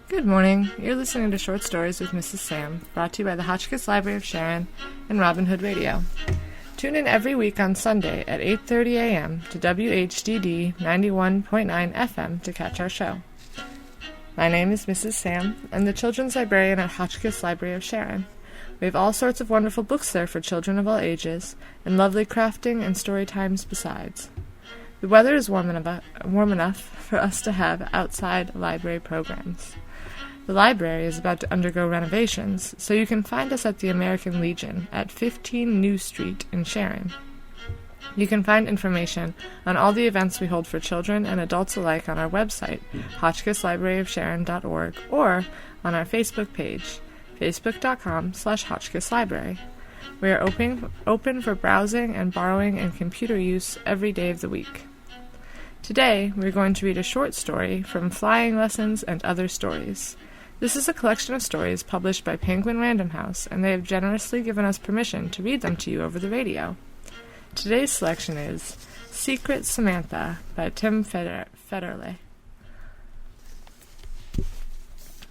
Good morning. You're listening to Short Stories with Mrs. Sam, brought to you by the Hotchkiss Library of Sharon and Robin Hood Radio. Tune in every week on Sunday at 8:30 a.m. to WHDD 91.9 FM to catch our show. My name is Mrs. Sam. I'm the children's librarian at Hotchkiss Library of Sharon. We have all sorts of wonderful books there for children of all ages, and lovely crafting and story times besides. The weather is warm enough for us to have outside library programs. The library is about to undergo renovations, so you can find us at the American Legion at 15 New Street in Sharon. You can find information on all the events we hold for children and adults alike on our website, hotchkisslibraryofsharon.org, or on our Facebook page, facebook.com/hotchkisslibrary. We are open for browsing and borrowing and computer use every day of the week. Today, we're going to read a short story from Flying Lessons and Other Stories. This is a collection of stories published by Penguin Random House, and they have generously given us permission to read them to you over the radio. Today's selection is Secret Samantha by Tim Federle.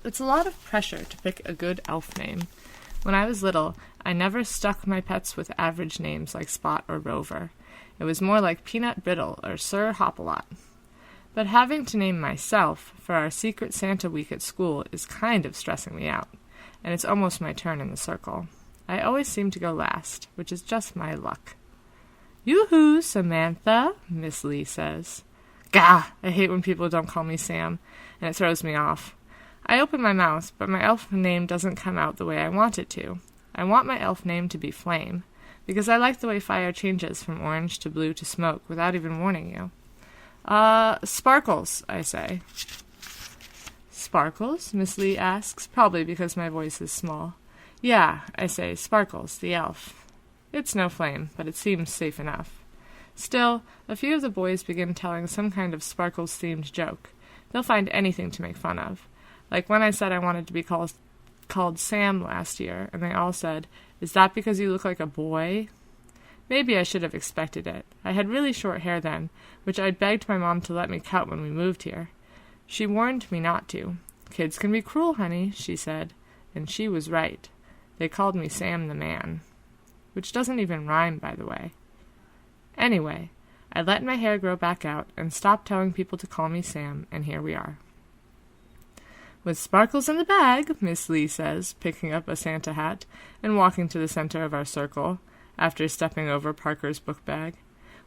It's a lot of pressure to pick a good elf name. When I was little, I never stuck my pets with average names like Spot or Rover. It was more like Peanut Brittle or Sir Hop-a-Lot. But having to name myself for our Secret Santa week at school is kind of stressing me out, and it's almost my turn in the circle. I always seem to go last, which is just my luck. "Yoo-hoo, Samantha," Miss Lee says. Gah! I hate when people don't call me Sam, and it throws me off. I open my mouth, but my elf name doesn't come out the way I want it to. I want my elf name to be Flame, because I like the way fire changes from orange to blue to smoke without even warning you. Sparkles, I say. Sparkles? Miss Lee asks, probably because my voice is small. Yeah, I say, Sparkles, the elf. It's no Flame, but it seems safe enough. Still, a few of the boys begin telling some kind of Sparkles-themed joke. They'll find anything to make fun of. Like when I said I wanted to be called Sam last year, and they all said, "Is that because you look like a boy?" Maybe I should have expected it. I had really short hair then, which I'd begged my mom to let me cut when we moved here. She warned me not to. "Kids can be cruel, honey," she said, and she was right. They called me Sam the Man, which doesn't even rhyme, by the way. Anyway, I let my hair grow back out and stopped telling people to call me Sam, and here we are. "With sparkles in the bag," Miss Lee says, picking up a Santa hat and walking to the center of our circle, after stepping over Parker's book bag.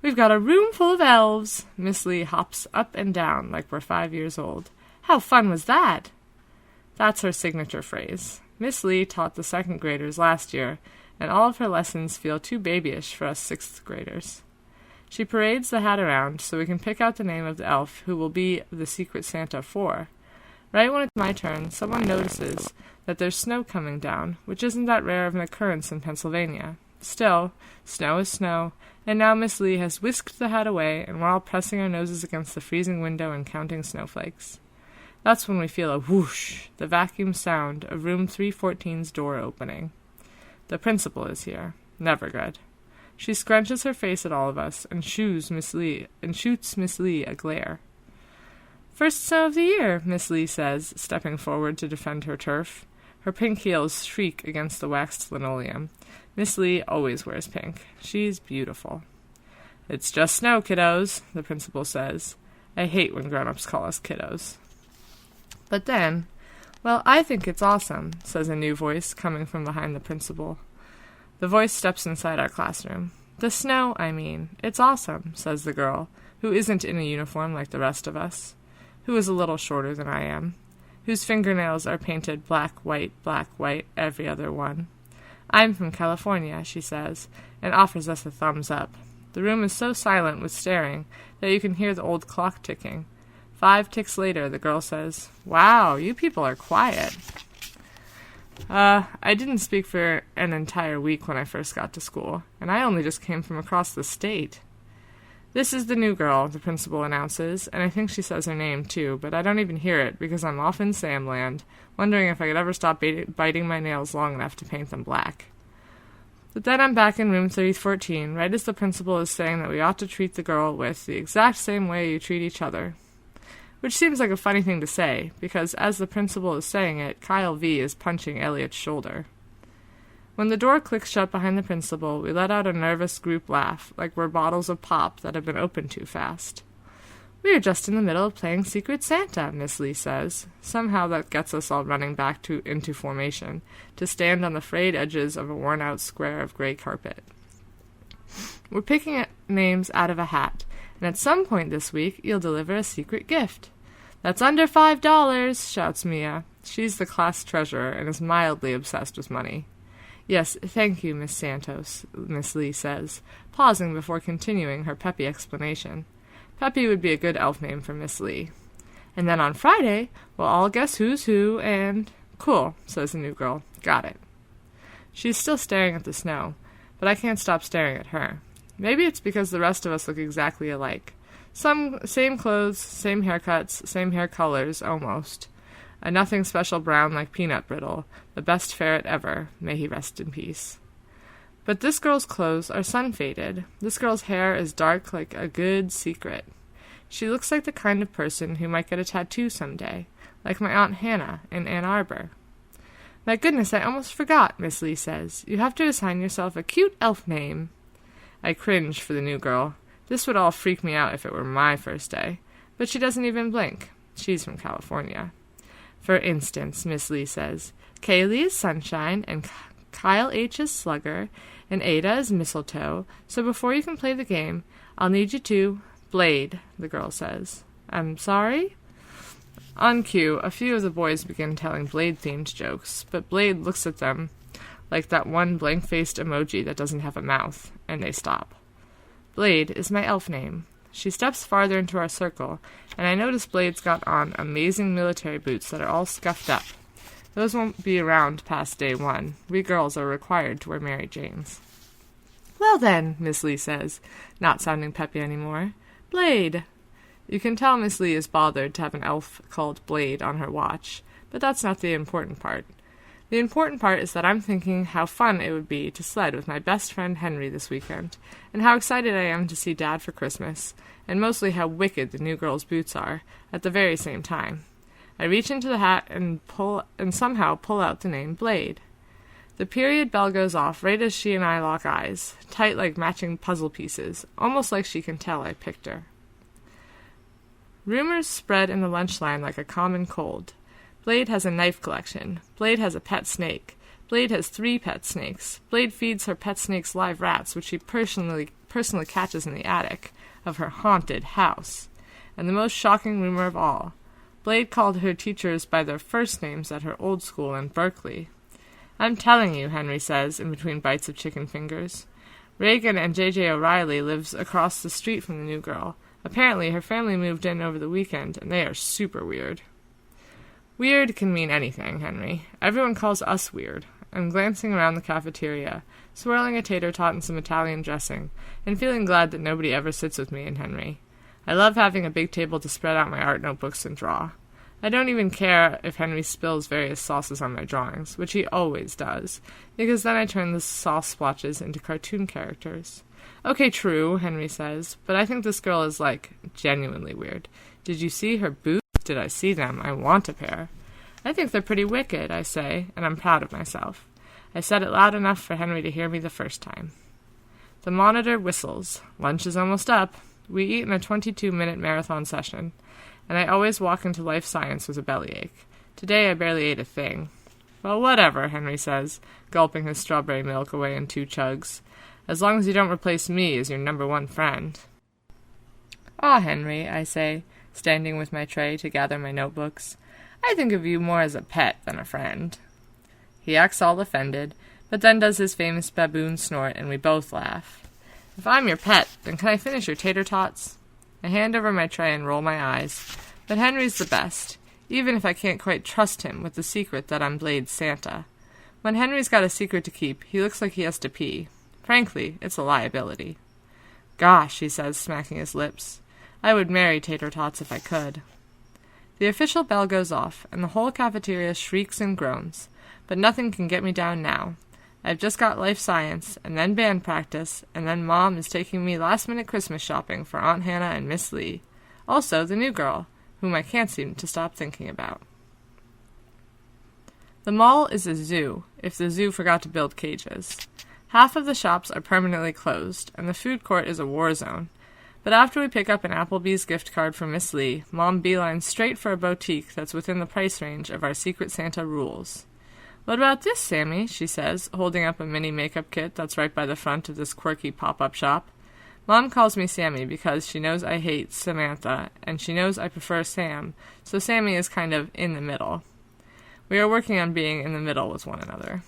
"We've got a room full of elves." Miss Lee hops up and down like we're 5 years old. "How fun was that?" That's her signature phrase. Miss Lee taught the second graders last year, and all of her lessons feel too babyish for us sixth graders. She parades the hat around so we can pick out the name of the elf who will be the Secret Santa for. Right when it's my turn, someone notices that there's snow coming down, which isn't that rare of an occurrence in Pennsylvania. Still, snow is snow, and now Miss Lee has whisked the hat away, and we're all pressing our noses against the freezing window and counting snowflakes. That's when we feel a whoosh, the vacuum sound of room 314's door opening. The principal is here. Never good. She scrunches her face at all of us and shoots Miss Lee a glare. "First snow of the year," Miss Lee says, stepping forward to defend her turf. Her pink heels shriek against the waxed linoleum. Miss Lee always wears pink. She's beautiful. "It's just snow, kiddos," the principal says. I hate when grown-ups call us kiddos. But then, "Well, I think it's awesome," says a new voice coming from behind the principal. The voice steps inside our classroom. "The snow, I mean. It's awesome," says the girl, who isn't in a uniform like the rest of us, who is a little shorter than I am, whose fingernails are painted black, white, every other one. "I'm from California," she says, and offers us a thumbs up. The room is so silent with staring that you can hear the old clock ticking. 5 ticks later, the girl says, "Wow, you people are quiet." I didn't speak for an entire week when I first got to school, and I only just came from across the state. "This is the new girl," the principal announces, and I think she says her name, too, but I don't even hear it because I'm off in Samland, wondering if I could ever stop biting my nails long enough to paint them black. But then I'm back in room 314, right as the principal is saying that we ought to treat the girl with the exact same way you treat each other. Which seems like a funny thing to say, because as the principal is saying it, Kyle V. is punching Elliot's shoulder. When the door clicks shut behind the principal, we let out a nervous group laugh, like we're bottles of pop that have been opened too fast. "We are just in the middle of playing Secret Santa," Miss Lee says. Somehow that gets us all running back into formation, to stand on the frayed edges of a worn-out square of gray carpet. "We're picking names out of a hat, and at some point this week you'll deliver a secret gift." "That's under $5, shouts Mia. She's the class treasurer and is mildly obsessed with money. "Yes, thank you, Miss Santos," Miss Lee says, pausing before continuing her peppy explanation. Peppy would be a good elf name for Miss Lee. "And then on Friday, we'll all guess who's who, and—" "Cool," says the new girl. "Got it." She's still staring at the snow, but I can't stop staring at her. Maybe it's because the rest of us look exactly alike. Same clothes, same haircuts, same hair colors, almost. A nothing special brown like peanut brittle, the best ferret ever, may he rest in peace. But this girl's clothes are sun-faded. This girl's hair is dark like a good secret. She looks like the kind of person who might get a tattoo someday, like my Aunt Hannah in Ann Arbor. "My goodness, I almost forgot," Miss Lee says. "You have to assign yourself a cute elf name." I cringe for the new girl. This would all freak me out if it were my first day. But she doesn't even blink. She's from California. "For instance," Miss Lee says, "Kaylee is Sunshine, and Kyle H. is Slugger, and Ada is Mistletoe, so before you can play the game, I'll need you to—" "Blade," the girl says. "I'm sorry?" On cue, a few of the boys begin telling Blade-themed jokes, but Blade looks at them like that one blank-faced emoji that doesn't have a mouth, and they stop. Blade is my elf name. She steps farther into our circle, and I notice Blade's got on amazing military boots that are all scuffed up. Those won't be around past day 1. We girls are required to wear Mary Janes. "Well then," Miss Lee says, not sounding peppy anymore, "Blade." You can tell Miss Lee is bothered to have an elf called Blade on her watch, but that's not the important part. The important part is that I'm thinking how fun it would be to sled with my best friend Henry this weekend, and how excited I am to see Dad for Christmas, and mostly how wicked the new girl's boots are, at the very same time. I reach into the hat and somehow pull out the name Blade. The period bell goes off right as she and I lock eyes, tight like matching puzzle pieces, almost like she can tell I picked her. Rumors spread in the lunch line like a common cold. Blade has a knife collection. Blade has a pet snake. Blade has 3 pet snakes. Blade feeds her pet snakes live rats, which she personally catches in the attic of her haunted house. And the most shocking rumor of all, Blade called her teachers by their first names at her old school in Berkeley. "I'm telling you," Henry says, in between bites of chicken fingers. Reagan and J.J. O'Reilly lives across the street from the new girl. Apparently her family moved in over the weekend, and they are super weird. Weird can mean anything, Henry. Everyone calls us weird. I'm glancing around the cafeteria, swirling a tater tot and some Italian dressing, and feeling glad that nobody ever sits with me and Henry. I love having a big table to spread out my art notebooks and draw. I don't even care if Henry spills various sauces on my drawings, which he always does, because then I turn the sauce splotches into cartoon characters. "Okay, true," Henry says, "but I think this girl is, genuinely weird. Did you see her boots? Did I see them? I want a pair." "I think they're pretty wicked," I say, and I'm proud of myself. I said it loud enough for Henry to hear me the first time. The monitor whistles. Lunch is almost up. We eat in a 22-minute marathon session, and I always walk into life science with a bellyache. Today I barely ate a thing. "Well, whatever," Henry says, gulping his strawberry milk away in 2 chugs. "As long as you don't replace me as your #1 friend." "Ah, Henry," I say, standing with my tray to gather my notebooks. "I think of you more as a pet than a friend." He acts all offended, but then does his famous baboon snort, and we both laugh. "If I'm your pet, then can I finish your tater tots?" I hand over my tray and roll my eyes, but Henry's the best, even if I can't quite trust him with the secret that I'm Blade's Santa. When Henry's got a secret to keep, he looks like he has to pee. Frankly, it's a liability. Gosh, he says, smacking his lips. I would marry tater tots if I could. The official bell goes off, and the whole cafeteria shrieks and groans, but nothing can get me down now. I've just got life science, and then band practice, and then Mom is taking me last-minute Christmas shopping for Aunt Hannah and Miss Lee. Also, the new girl, whom I can't seem to stop thinking about. The mall is a zoo, if the zoo forgot to build cages. Half of the shops are permanently closed, and the food court is a war zone. But after we pick up an Applebee's gift card from Miss Lee, Mom beelines straight for a boutique that's within the price range of our Secret Santa rules. What about this, Sammy? She says, holding up a mini makeup kit that's right by the front of this quirky pop-up shop. Mom calls me Sammy because she knows I hate Samantha, and she knows I prefer Sam, so Sammy is kind of in the middle. We are working on being in the middle with one another.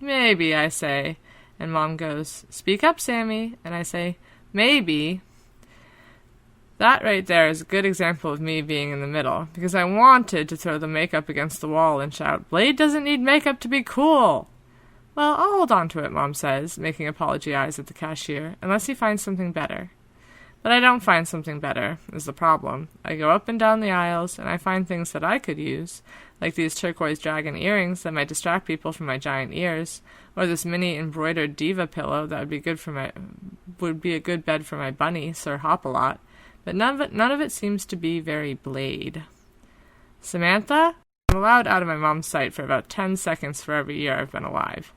Maybe, I say, and Mom goes, Speak up, Sammy, and I say, Maybe. That right there is a good example of me being in the middle, because I wanted to throw the makeup against the wall and shout, Blade doesn't need makeup to be cool! Well, I'll hold on to it, Mom says, making apology eyes at the cashier, unless he finds something better. But I don't find something better, is the problem. I go up and down the aisles, and I find things that I could use, like these turquoise dragon earrings that might distract people from my giant ears, or this mini embroidered diva pillow that would be a good bed for my bunny, Sir Hop-a-Lot, but none of it seems to be very Blade. Samantha? I'm allowed out of my mom's sight for about 10 seconds for every year I've been alive.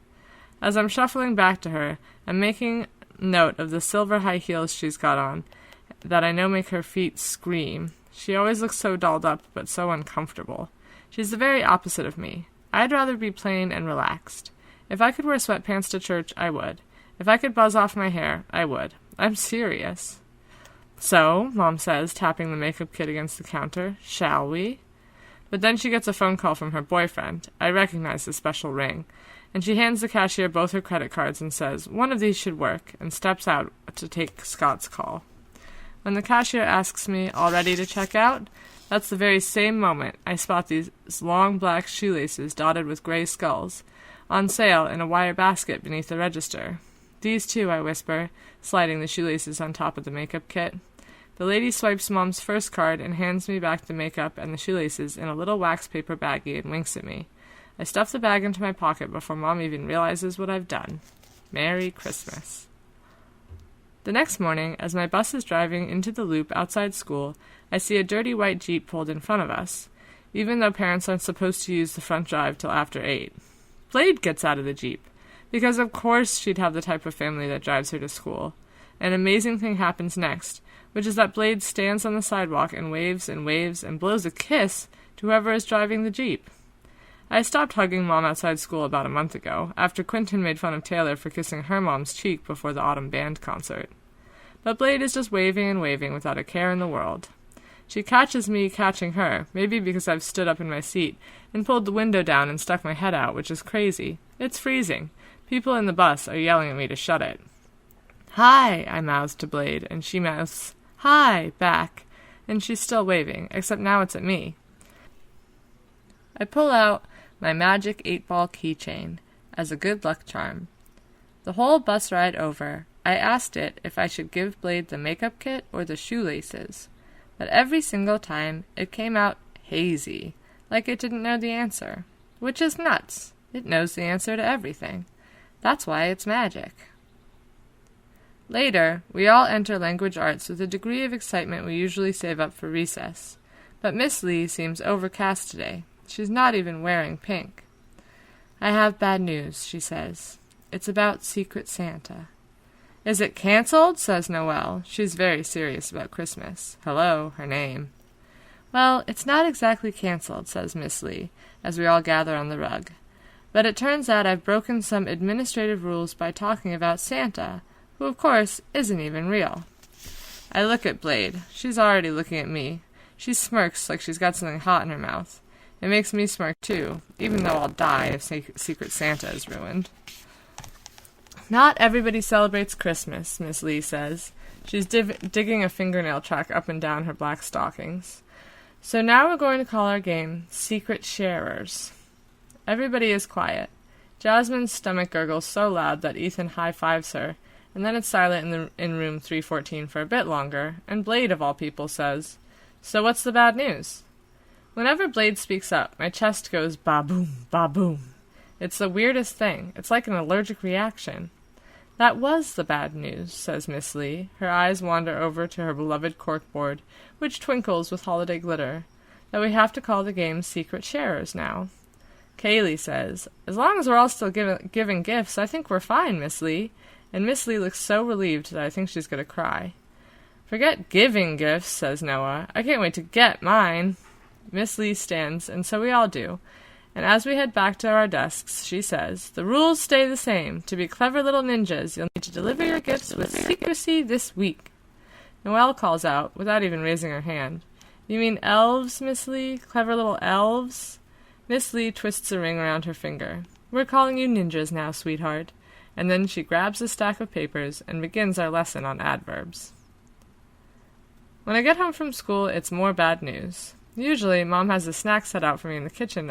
As I'm shuffling back to her, I'm making note of the silver high heels she's got on that I know make her feet scream. She always looks so dolled up, but so uncomfortable. She's the very opposite of me. I'd rather be plain and relaxed. If I could wear sweatpants to church, I would. If I could buzz off my hair, I would. I'm serious. So, Mom says, tapping the makeup kit against the counter, shall we? But then she gets a phone call from her boyfriend. I recognize the special ring. And she hands the cashier both her credit cards and says, One of these should work, and steps out to take Scott's call. When the cashier asks me, all ready to check out, that's the very same moment I spot these long black shoelaces dotted with gray skulls, on sale in a wire basket beneath the register. These too, I whisper, sliding the shoelaces on top of the makeup kit. The lady swipes Mom's first card and hands me back the makeup and the shoelaces in a little wax paper baggie and winks at me. I stuff the bag into my pocket before Mom even realizes what I've done. Merry Christmas. The next morning, as my bus is driving into the loop outside school, I see a dirty white Jeep pulled in front of us, even though parents aren't supposed to use the front drive till after 8. Blade gets out of the Jeep, because of course she'd have the type of family that drives her to school. An amazing thing happens next, which is that Blade stands on the sidewalk and waves and blows a kiss to whoever is driving the Jeep. I stopped hugging Mom outside school about a month ago, after Quentin made fun of Taylor for kissing her mom's cheek before the autumn band concert. But Blade is just waving and waving without a care in the world. She catches me catching her, maybe because I've stood up in my seat, and pulled the window down and stuck my head out, which is crazy. It's freezing. People in the bus are yelling at me to shut it. Hi, I mouthed to Blade, and she mouths, Hi, back, and she's still waving, except now it's at me. I pull out my magic 8-ball keychain as a good luck charm. The whole bus ride over, I asked it if I should give Blade the makeup kit or the shoelaces, but every single time it came out hazy, like it didn't know the answer, which is nuts. It knows the answer to everything. That's why it's magic. Later, we all enter language arts with a degree of excitement we usually save up for recess, but Miss Lee seems overcast today. She's not even wearing pink. I have bad news, she says. It's about Secret Santa. Is it canceled? Says Noelle. She's very serious about Christmas. Hello, her name. Well, it's not exactly canceled, says Miss Lee, as we all gather on the rug. But it turns out I've broken some administrative rules by talking about Santa, who, of course, isn't even real. I look at Blade. She's already looking at me. She smirks like she's got something hot in her mouth. It makes me smirk, too, even though I'll die if Secret Santa is ruined. Not everybody celebrates Christmas, Miss Lee says. She's digging a fingernail track up and down her black stockings. So now we're going to call our game Secret Sharers. Everybody is quiet. Jasmine's stomach gurgles so loud that Ethan high-fives her, and then it's silent in room 314 for a bit longer, and Blade, of all people, says, "So what's the bad news?" Whenever Blade speaks up, my chest goes ba-boom, ba-boom. It's the weirdest thing. It's like an allergic reaction. "That was the bad news," says Miss Lee. Her eyes wander over to her beloved corkboard, which twinkles with holiday glitter, "that we have to call the game Secret Sharers now." Kaylee says, "As long as we're all still giving gifts, I think we're fine, Miss Lee." And Miss Lee looks so relieved that I think she's going to cry. "Forget giving gifts," says Noah. "I can't wait to get mine." Miss Lee stands, and so we all do. And as we head back to our desks, she says, "The rules stay the same. To be clever little ninjas, you'll need to deliver your gifts with secrecy this week." Noelle calls out, without even raising her hand, "You mean elves, Miss Lee? Clever little elves?" Miss Lee twists a ring around her finger. "We're calling you ninjas now, sweetheart." And then she grabs a stack of papers and begins our lesson on adverbs. When I get home from school, it's more bad news. Usually, Mom has a snack set out for me in the kitchen,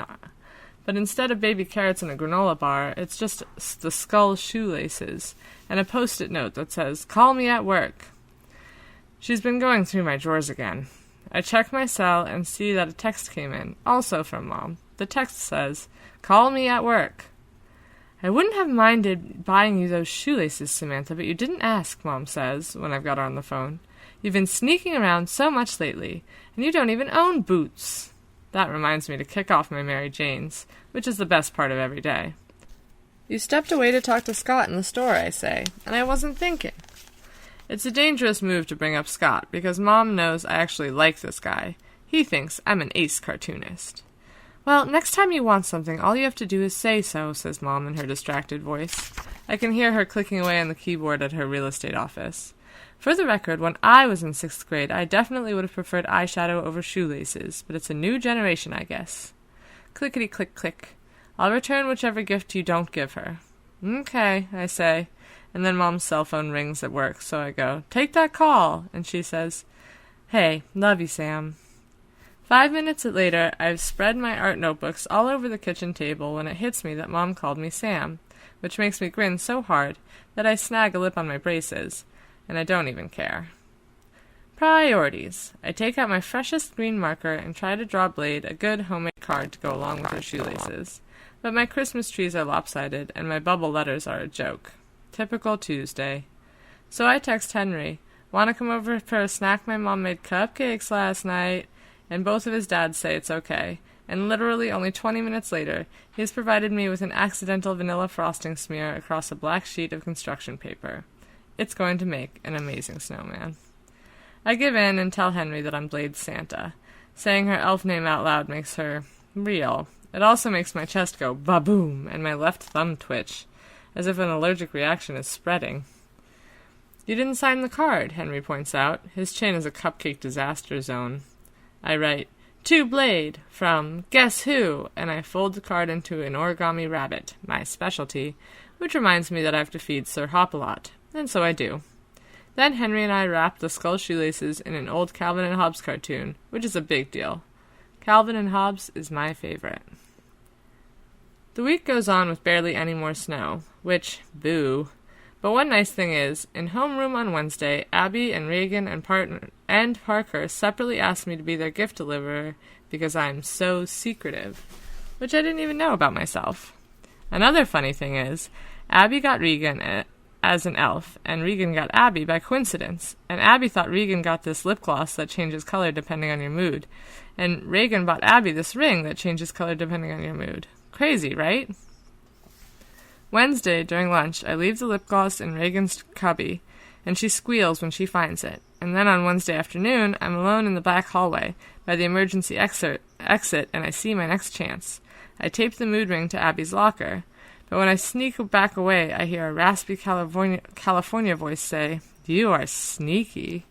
but instead of baby carrots and a granola bar, it's just the skull shoelaces and a post-it note that says, "Call me at work." She's been going through my drawers again. I check my cell and see that a text came in, also from Mom. The text says, "Call me at work." "I wouldn't have minded buying you those shoelaces, Samantha, but you didn't ask," Mom says, when I've got her on the phone. "You've been sneaking around so much lately, and you don't even own boots." That reminds me to kick off my Mary Janes, which is the best part of every day. "You stepped away to talk to Scott in the store," I say, "and I wasn't thinking." It's a dangerous move to bring up Scott, because Mom knows I actually like this guy. He thinks I'm an ace cartoonist. "Well, next time you want something, all you have to do is say so," says Mom in her distracted voice. I can hear her clicking away on the keyboard at her real estate office. For the record, when I was in 6th grade, I definitely would have preferred eyeshadow over shoelaces, but it's a new generation, I guess. Clickety-click-click. "I'll return whichever gift you don't give her." "Okay," I say, and then Mom's cell phone rings at work, so I go, "Take that call," and she says, "Hey, love you, Sam." 5 minutes later, I've spread my art notebooks all over the kitchen table when it hits me that Mom called me Sam, which makes me grin so hard that I snag a lip on my braces, and I don't even care. Priorities. I take out my freshest green marker and try to draw Blade a good homemade card to go along with her shoelaces. But my Christmas trees are lopsided, and my bubble letters are a joke. Typical Tuesday. So I text Henry, "Want to come over for a snack? My mom made cupcakes last night." And both of his dads say it's okay. And literally only 20 minutes later, he has provided me with an accidental vanilla frosting smear across a black sheet of construction paper. It's going to make an amazing snowman. I give in and tell Henry that I'm Blade's Santa. Saying her elf name out loud makes her real. It also makes my chest go ba-boom and my left thumb twitch, as if an allergic reaction is spreading. "You didn't sign the card," Henry points out. His chin is a cupcake disaster zone. I write, "To Blade, from Guess Who," and I fold the card into an origami rabbit, my specialty, which reminds me that I have to feed Sir Hop-a-Lot, and so I do. Then Henry and I wrap the skull shoelaces in an old Calvin and Hobbes cartoon, which is a big deal. Calvin and Hobbes is my favorite. The week goes on with barely any more snow, which, boo. But one nice thing is, in homeroom on Wednesday, Abby and Reagan and Parker separately asked me to be their gift deliverer because I'm so secretive, which I didn't even know about myself. Another funny thing is, Abby got Regan as an elf, and Regan got Abby by coincidence, and Abby thought Regan got this lip gloss that changes color depending on your mood, and Regan bought Abby this ring that changes color depending on your mood. Crazy, right? Wednesday, during lunch, I leave the lip gloss in Reagan's cubby, and she squeals when she finds it. And then on Wednesday afternoon, I'm alone in the back hallway by the emergency exit, and I see my next chance. I tape the mood ring to Abby's locker, but when I sneak back away, I hear a raspy California voice say, "You are sneaky."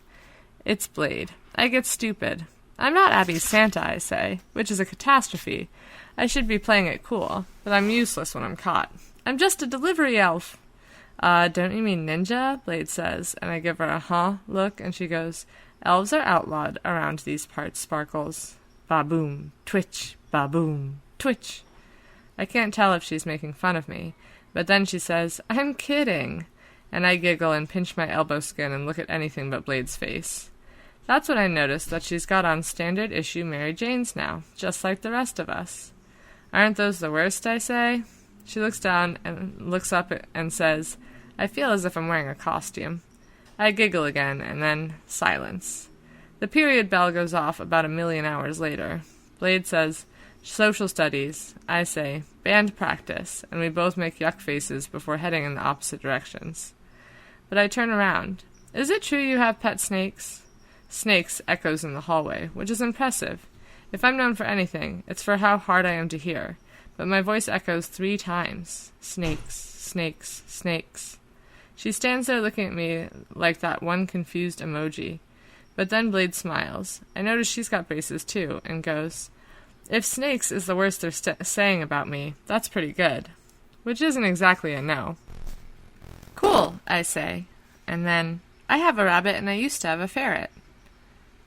It's Blade. I get stupid. "I'm not Abby's Santa," I say, which is a catastrophe. I should be playing it cool, but I'm useless when I'm caught. "I'm just a delivery elf." Don't you mean ninja?" Blade says, and I give her a huh look, and she goes, "Elves are outlawed around these parts, Sparkles." Ba-boom, twitch, ba-boom, twitch. I can't tell if she's making fun of me, but then she says, "I'm kidding." and I giggle and pinch my elbow skin and look at anything but Blade's face. That's when I notice that she's got on standard issue Mary Janes now, just like the rest of us. Aren't those the worst, I say? She looks down and looks up and says, I feel as if I'm wearing a costume. I giggle again, and then silence. The period bell goes off about 1,000,000 hours later. Blade says, social studies. I say, band practice, and we both make yuck faces before heading in the opposite directions. But I turn around. Is it true you have pet snakes? Snakes echoes in the hallway, which is impressive. If I'm known for anything, it's for how hard I am to hear, but my voice echoes 3 times. Snakes, snakes, snakes. She stands there looking at me like that one confused emoji. But then Blade smiles. I notice she's got braces too, and goes, if snakes is the worst they're saying about me, that's pretty good. Which isn't exactly a no. Cool, I say. And then, I have a rabbit and I used to have a ferret.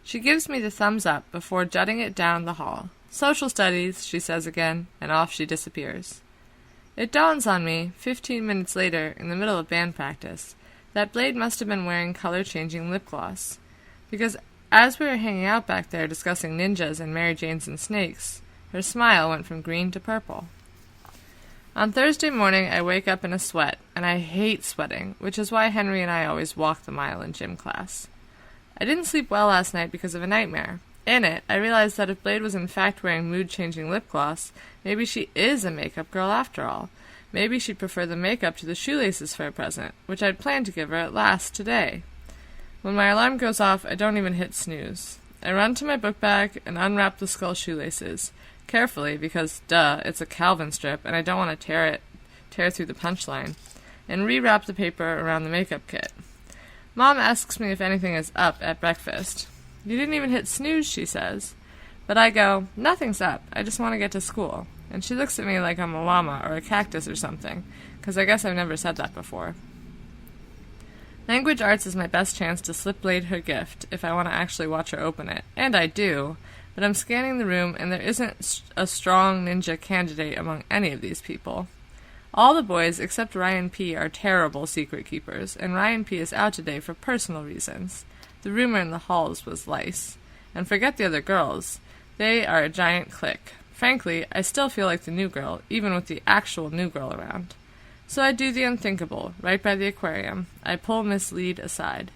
She gives me the thumbs up before jutting it down the hall. Social studies, she says again, and off she disappears. It dawns on me, 15 minutes later, in the middle of band practice, that Blade must have been wearing color-changing lip gloss. Because as we were hanging out back there discussing ninjas and Mary Janes and snakes, her smile went from green to purple. On Thursday morning, I wake up in a sweat, and I hate sweating, which is why Henry and I always walk the mile in gym class. I didn't sleep well last night because of a nightmare. In it, I realized that if Blade was in fact wearing mood-changing lip gloss, maybe she is a makeup girl after all. Maybe she'd prefer the makeup to the shoelaces for a present, which I'd planned to give her at last today. When my alarm goes off, I don't even hit snooze. I run to my book bag and unwrap the skull shoelaces, carefully because, duh, it's a Calvin strip and I don't want to tear through the punchline, and rewrap the paper around the makeup kit. Mom asks me if anything is up at breakfast. You didn't even hit snooze, she says. But I go, nothing's up, I just want to get to school. And she looks at me like I'm a llama or a cactus or something, because I guess I've never said that before. Language arts is my best chance to slip Blade her gift, if I want to actually watch her open it. And I do, but I'm scanning the room and there isn't a strong ninja candidate among any of these people. All the boys, except Ryan P., are terrible secret keepers, and Ryan P. is out today for personal reasons. The rumor in the halls was lice. And forget the other girls. They are a giant clique. Frankly, I still feel like the new girl, even with the actual new girl around. So I do the unthinkable, right by the aquarium. I pull Miss Lead aside.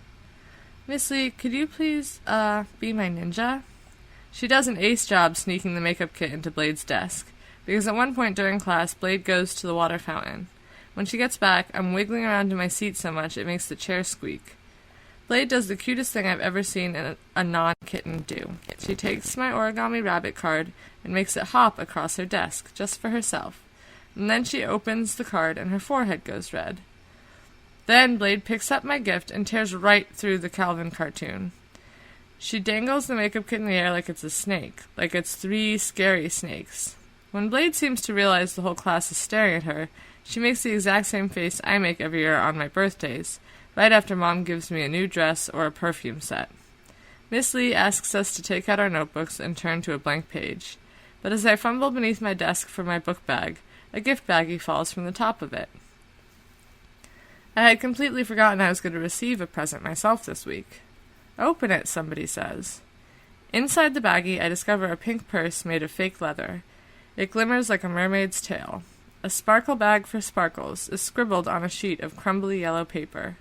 Miss Lee, could you please, be my ninja? She does an ace job sneaking the makeup kit into Blade's desk, because at one point during class, Blade goes to the water fountain. When she gets back, I'm wiggling around in my seat so much it makes the chair squeak. Blade does the cutest thing I've ever seen a non-kitten do. She takes my origami rabbit card and makes it hop across her desk, just for herself. And then she opens the card and her forehead goes red. Then Blade picks up my gift and tears right through the Calvin cartoon. She dangles the makeup kit in the air like it's a snake, like it's 3 scary snakes. When Blade seems to realize the whole class is staring at her, she makes the exact same face I make every year on my birthdays, right after Mom gives me a new dress or a perfume set. Miss Lee asks us to take out our notebooks and turn to a blank page. But as I fumble beneath my desk for my book bag, a gift baggie falls from the top of it. I had completely forgotten I was going to receive a present myself this week. Open it, somebody says. Inside the baggie, I discover a pink purse made of fake leather. It glimmers like a mermaid's tail. A sparkle bag for sparkles is scribbled on a sheet of crumbly yellow paper.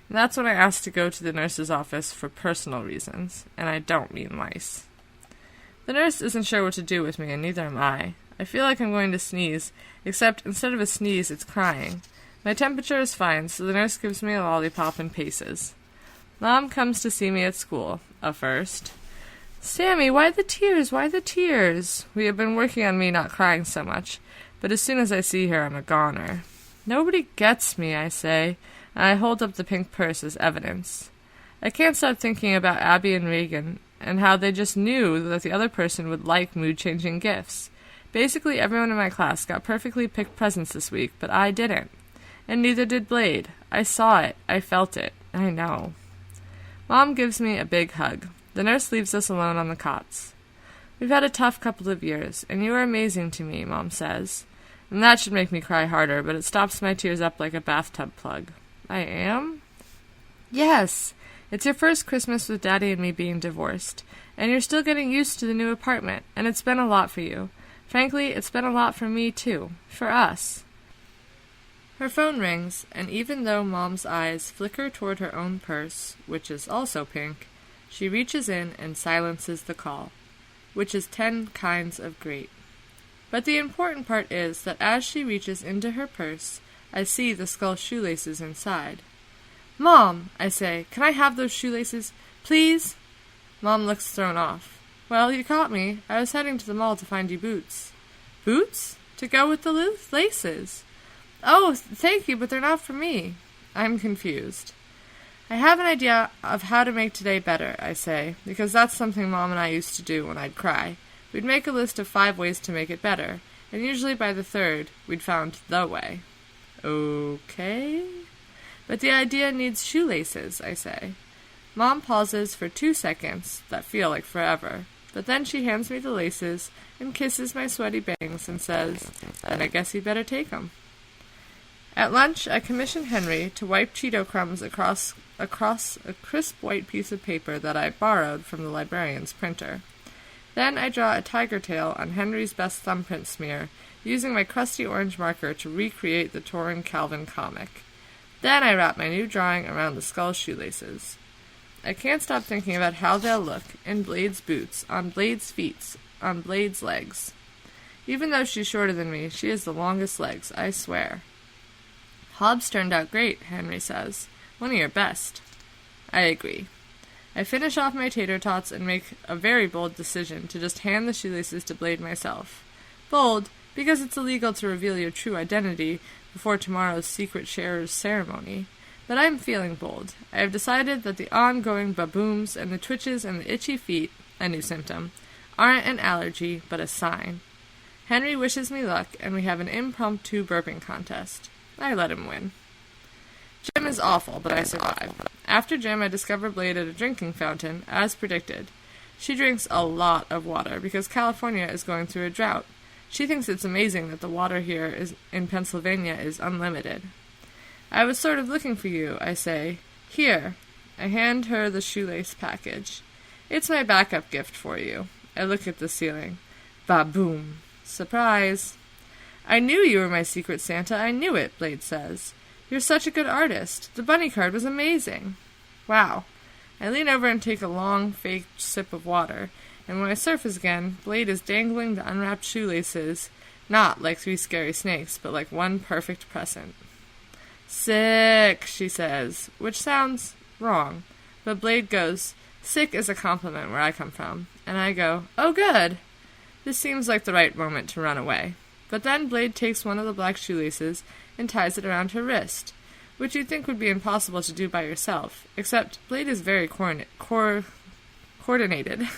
And that's when I asked to go to the nurse's office for personal reasons, and I don't mean lice. The nurse isn't sure what to do with me, and neither am I. I feel like I'm going to sneeze, except instead of a sneeze, it's crying. My temperature is fine, so the nurse gives me a lollipop and paces. Mom comes to see me at school, first. Sammy, why the tears? Why the tears? We have been working on me not crying so much, but as soon as I see her, I'm a goner. Nobody gets me, I say, and I hold up the pink purse as evidence. I can't stop thinking about Abby and Reagan, and how they just knew that the other person would like mood-changing gifts. Basically, everyone in my class got perfectly picked presents this week, but I didn't. And neither did Blade. I saw it. I felt it. I know. Mom gives me a big hug. The nurse leaves us alone on the cots. We've had a tough couple of years, and you are amazing to me, Mom says. And that should make me cry harder, but it stops my tears up like a bathtub plug. I am? Yes. It's your first Christmas with Daddy and me being divorced, and you're still getting used to the new apartment, and it's been a lot for you. Frankly, it's been a lot for me, too. For us. Her phone rings, and even though Mom's eyes flicker toward her own purse, which is also pink, she reaches in and silences the call, which is 10 kinds of great. But the important part is that as she reaches into her purse, I see the skull shoelaces inside. Mom, I say, can I have those shoelaces, please? Mom looks thrown off. Well, you caught me. I was heading to the mall to find you boots. Boots? To go with the laces. Oh, thank you, but they're not for me. I'm confused. I have an idea of how to make today better, I say, because that's something Mom and I used to do when I'd cry. We'd make a list of 5 ways to make it better, and usually by the 3rd, we'd found the way. Okay? But the idea needs shoelaces, I say. Mom pauses for 2 seconds that feel like forever, but then she hands me the laces and kisses my sweaty bangs and says, then I guess you better take 'em. At lunch, I commission Henry to wipe Cheeto crumbs across a crisp white piece of paper that I borrowed from the Librarian's printer. Then I draw a tiger tail on Henry's best thumbprint smear, using my crusty orange marker to recreate the Torrin Calvin comic. Then I wrap my new drawing around the skull shoelaces. I can't stop thinking about how they'll look in Blade's boots, on Blade's feet, on Blade's legs. Even though she's shorter than me, she has the longest legs, I swear. Hobbs turned out great, Henry says. One of your best. I agree. I finish off my tater tots and make a very bold decision to just hand the shoelaces to Blade myself. Bold, because it's illegal to reveal your true identity before tomorrow's secret sharer's ceremony. But I'm feeling bold. I have decided that the ongoing babooms and the twitches and the itchy feet, a new symptom, aren't an allergy, but a sign. Henry wishes me luck, and we have an impromptu burping contest. I let him win. Gym is awful, but I survive. After gym, I discover Blade at a drinking fountain, as predicted. She drinks a lot of water, because California is going through a drought. She thinks it's amazing that the water here in Pennsylvania is unlimited. I was sort of looking for you, I say. Here. I hand her the shoelace package. It's my backup gift for you. I look at the ceiling. Ba-boom. Surprise. I knew you were my secret Santa. I knew it, Blade says. You're such a good artist. The bunny card was amazing. Wow. I lean over and take a long, fake sip of water, and when I surface again, Blade is dangling the unwrapped shoelaces, not like 3 scary snakes, but like one perfect present. Sick, she says, which sounds wrong, but Blade goes, sick is a compliment where I come from, and I go, oh good. This seems like the right moment to run away. But then Blade takes one of the black shoelaces and ties it around her wrist, which you'd think would be impossible to do by yourself, except Blade is very coordinated.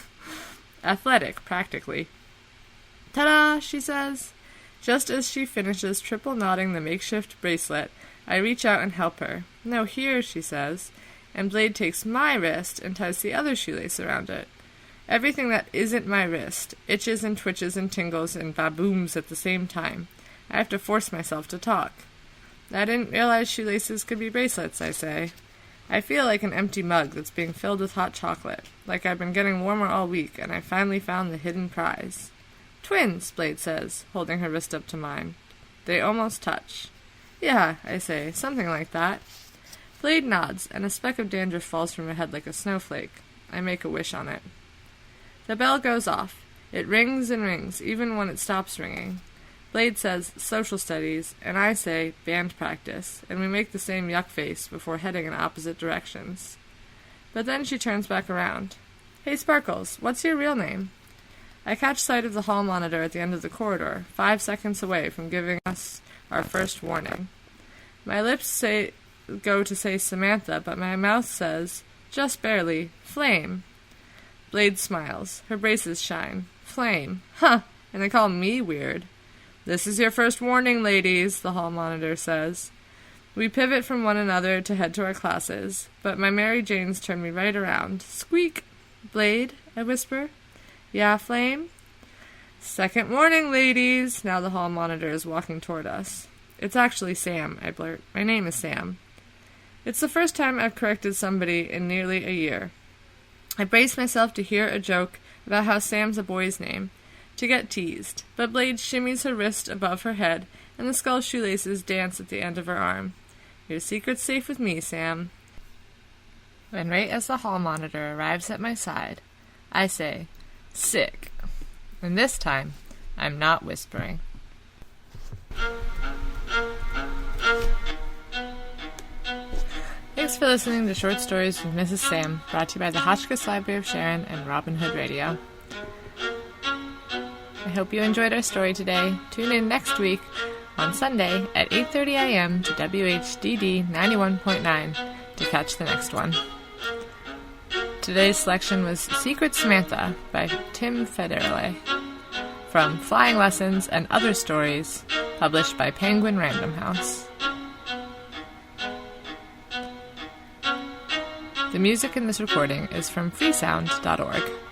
Athletic, practically. Ta-da, she says. Just as she finishes triple knotting the makeshift bracelet, I reach out and help her. No, here, she says, and Blade takes my wrist and ties the other shoelace around it. Everything that isn't my wrist itches and twitches and tingles and babooms at the same time. I have to force myself to talk. I didn't realize shoelaces could be bracelets, I say. I feel like an empty mug that's being filled with hot chocolate, like I've been getting warmer all week, and I finally found the hidden prize. Twins, Blade says, holding her wrist up to mine. They almost touch. Yeah, I say, something like that. Blade nods, and a speck of dandruff falls from her head like a snowflake. I make a wish on it. The bell goes off. It rings and rings, even when it stops ringing. Blade says, social studies, and I say, band practice, and we make the same yuck face before heading in opposite directions. But then she turns back around. Hey, Sparkles, what's your real name? I catch sight of the hall monitor at the end of the corridor, 5 seconds away from giving us our first warning. My lips go to say Samantha, but my mouth says, just barely, Flame. Blade smiles. Her braces shine. Flame. Huh, and they call me weird. This is your first warning, ladies, the hall monitor says. We pivot from one another to head to our classes, but my Mary Janes turn me right around. Squeak! Blade, I whisper. Yeah, Flame? Second warning, ladies. Now the hall monitor is walking toward us. It's actually Sam, I blurt. My name is Sam. It's the first time I've corrected somebody in nearly a year. I brace myself to hear a joke about how Sam's a boy's name, to get teased, but Blade shimmies her wrist above her head, and the skull shoelaces dance at the end of her arm. Your secret's safe with me, Sam. When right as the hall monitor arrives at my side, I say, sick. And this time, I'm not whispering. Thanks for listening to Short Stories with Mrs. Sam, brought to you by the Hotchkiss Library of Sharon and Robin Hood Radio. I hope you enjoyed our story today. Tune in next week on Sunday at 8:30 a.m. to WHDD 91.9 to catch the next one. Today's selection was Secret Samantha by Tim Federle from Flying Lessons and Other Stories, published by Penguin Random House. The music in this recording is from freesound.org.